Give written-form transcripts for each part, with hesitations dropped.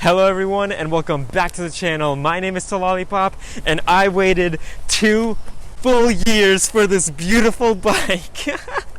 Hello everyone and welcome back to the channel. My name is Lollipop and I waited 2 full years for this beautiful bike.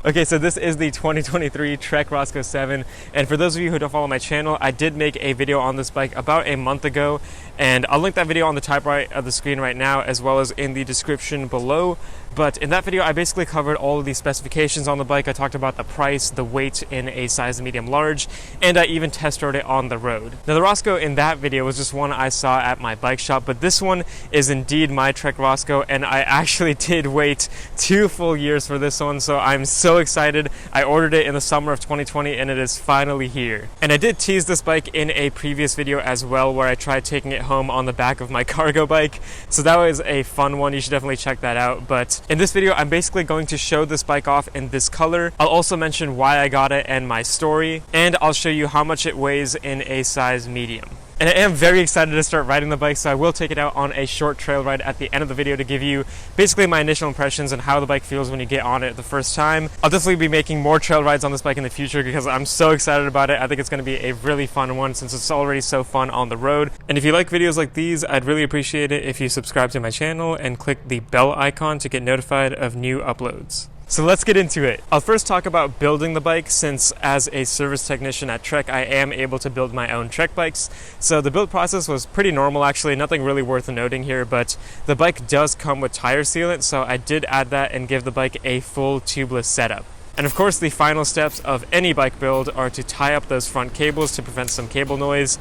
Okay, so this is the 2023 Trek Roscoe 7, and for those of you who don't follow my channel, I did make a video on this bike about a month ago, and I'll link that video on the top right of the screen right now as well as in the description below. But in that video I basically covered all of the specifications on the bike. I talked about the price, the weight in a size medium large, and I even test rode it on the road. Now the Roscoe in that video was just one I saw at my bike shop, but this one is indeed my Trek Roscoe, and I actually did wait 2 full years for this one, so I'm so excited. I ordered it in the summer of 2020 and it is finally here. And I did tease this bike in a previous video as well, where I tried taking it home on the back of my cargo bike, so that was a fun one. You should definitely check that out. But in this video I'm basically going to show this bike off in this color. I'll also mention why I got it and my story, and I'll show you how much it weighs in a size medium. And I am very excited to start riding the bike, so I will take it out on a short trail ride at the end of the video to give you basically my initial impressions and how the bike feels when you get on it the first time. I'll definitely be making more trail rides on this bike in the future because I'm so excited about it. I think it's going to be a really fun one since it's already so fun on the road. And if you like videos like these, I'd really appreciate it if you subscribe to my channel and click the bell icon to get notified of new uploads. So let's get into it. I'll first talk about building the bike, since as a service technician at Trek, I am able to build my own Trek bikes. So the build process was pretty normal actually, nothing really worth noting here, but the bike does come with tire sealant, so I did add that and give the bike a full tubeless setup. And of course the final steps of any bike build are to tie up those front cables to prevent some cable noise,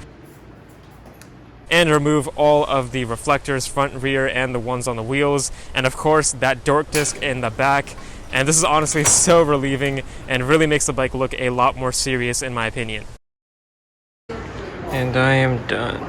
and remove all of the reflectors, front, rear, and the ones on the wheels, and of course that dork disc in the back. And this is honestly so relieving and really makes the bike look a lot more serious in my opinion. And I am done.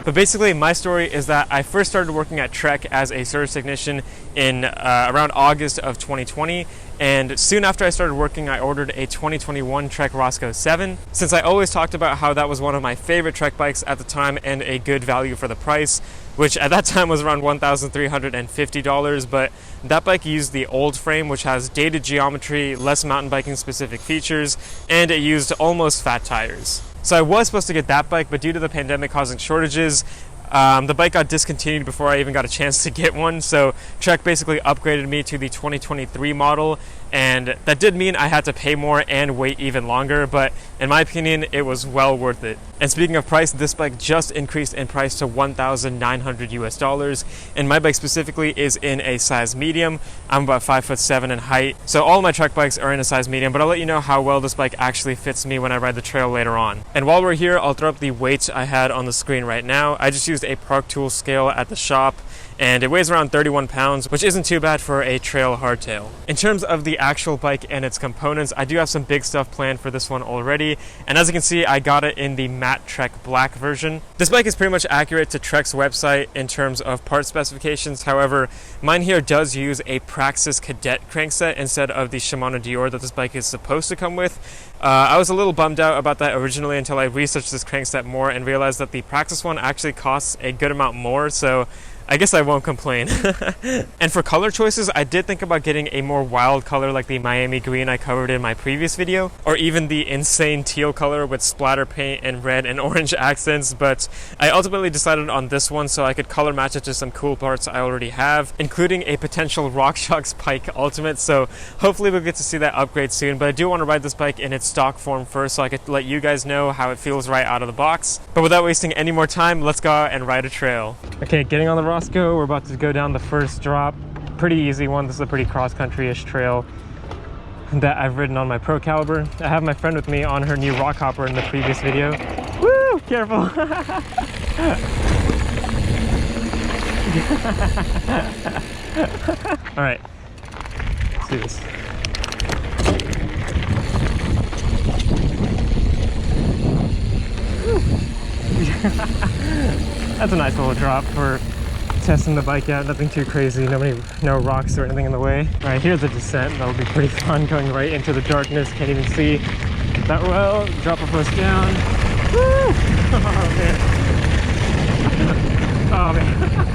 But basically my story is that I first started working at Trek as a service technician in around August of 2020, and soon after I started working I ordered a 2021 Trek Roscoe 7. Since I always talked about how that was one of my favorite Trek bikes at the time and a good value for the price, which at that time was around $1,350, but that bike used the old frame, which has dated geometry, less mountain biking specific features, and it used almost fat tires. So I was supposed to get that bike, but due to the pandemic causing shortages, the bike got discontinued before I even got a chance to get one, so Trek basically upgraded me to the 2023 model, and that did mean I had to pay more and wait even longer, but in my opinion it was well worth it. And speaking of price, this bike just increased in price to $1,900 US, and my bike specifically is in a size medium. I'm about 5'7" in height, so all my Trek bikes are in a size medium, but I'll let you know how well this bike actually fits me when I ride the trail later on. And while we're here, I'll throw up the weights I had on the screen right now. I just used a Park Tool scale at the shop, and it weighs around 31 pounds, which isn't too bad for a trail hardtail. In terms of the actual bike and its components, I do have some big stuff planned for this one already, and as you can see, I got it in the matte Trek Black version. This bike is pretty much accurate to Trek's website in terms of part specifications. However, mine here does use a Praxis Cadet crankset instead of the Shimano Dior that this bike is supposed to come with. I was a little bummed out about that originally until I researched this crankset more and realized that the Praxis one actually costs a good amount more, so I guess I won't complain. And for color choices, I did think about getting a more wild color like the Miami green I covered in my previous video, or even the insane teal color with splatter paint and red and orange accents, but I ultimately decided on this one so I could color match it to some cool parts I already have, including a potential RockShox Pike Ultimate, so hopefully we'll get to see that upgrade soon. But I do want to ride this bike in its stock form first so I could let you guys know how it feels right out of the box. But without wasting any more time, let's go out and ride a trail. Okay, getting on the Roscoe, we're about to go down the first drop. Pretty easy one. This is a pretty cross-country-ish trail that I've ridden on my Pro Caliber. I have my friend with me on her new rock hopper in the previous video. Woo! Careful! Alright, let's do this. That's a nice little drop for testing the bike out. Nothing too crazy, no rocks or anything in the way. All right, here's the descent. That'll be pretty fun, going right into the darkness. Can't even see that well. Drop a foot down. Woo! Oh man. Oh man.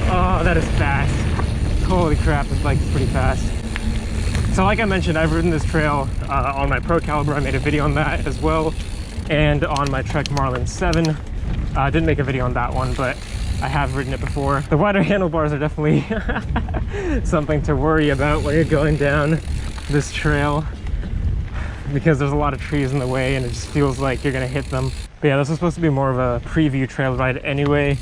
Oh, that is fast. Holy crap, this bike is pretty fast. So like I mentioned, I've ridden this trail on my Pro Caliber. I made a video on that as well, and on my Trek Marlin 7. I didn't make a video on that one, but I have ridden it before. The wider handlebars are definitely something to worry about when you're going down this trail, because there's a lot of trees in the way and it just feels like you're gonna hit them. But yeah, this was supposed to be more of a preview trail ride anyway.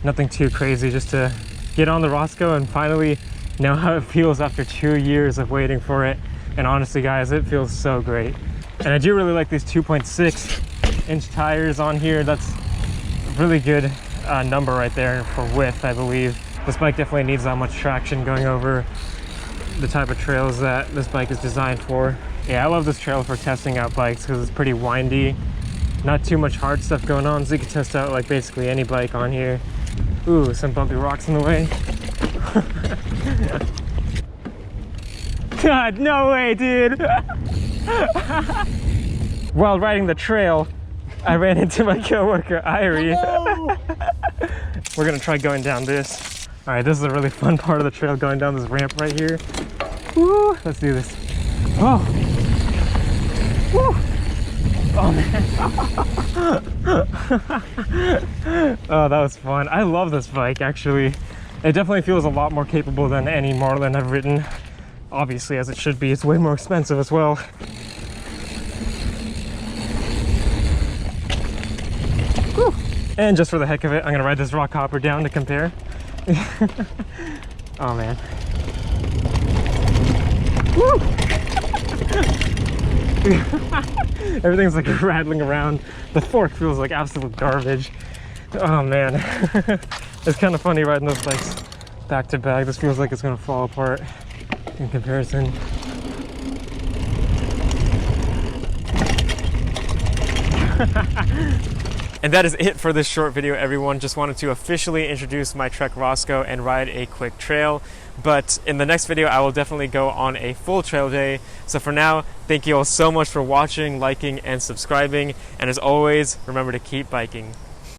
Nothing too crazy, just to get on the Roscoe and finally know how it feels after 2 years of waiting for it. And honestly guys, it feels so great. And I do really like these 2.6-inch tires on here. That's a really good number right there for width, I believe. This bike definitely needs that much traction going over the type of trails that this bike is designed for. Yeah, I love this trail for testing out bikes because it's pretty windy. Not too much hard stuff going on, so you can test out like basically any bike on here. Ooh, some bumpy rocks in the way. God, no way, dude. While riding the trail, I ran into my coworker, Irie. We're gonna try going down this. All right, this is a really fun part of the trail, going down this ramp right here. Woo, let's do this. Oh, woo. Oh man. Oh, that was fun. I love this bike, actually. It definitely feels a lot more capable than any Marlin I've ridden. Obviously, as it should be. It's way more expensive as well. Whew. And just for the heck of it, I'm gonna ride this rock hopper down to compare. Oh man. Woo! Everything's like rattling around. The fork feels like absolute garbage. Oh man. It's kind of funny riding those bikes back to back. This feels like it's gonna fall apart in comparison. And that is it for this short video, everyone. Just wanted to officially introduce my Trek Roscoe and ride a quick trail. But in the next video, I will definitely go on a full trail day. So for now, thank you all so much for watching, liking, and subscribing. And as always, remember to keep biking.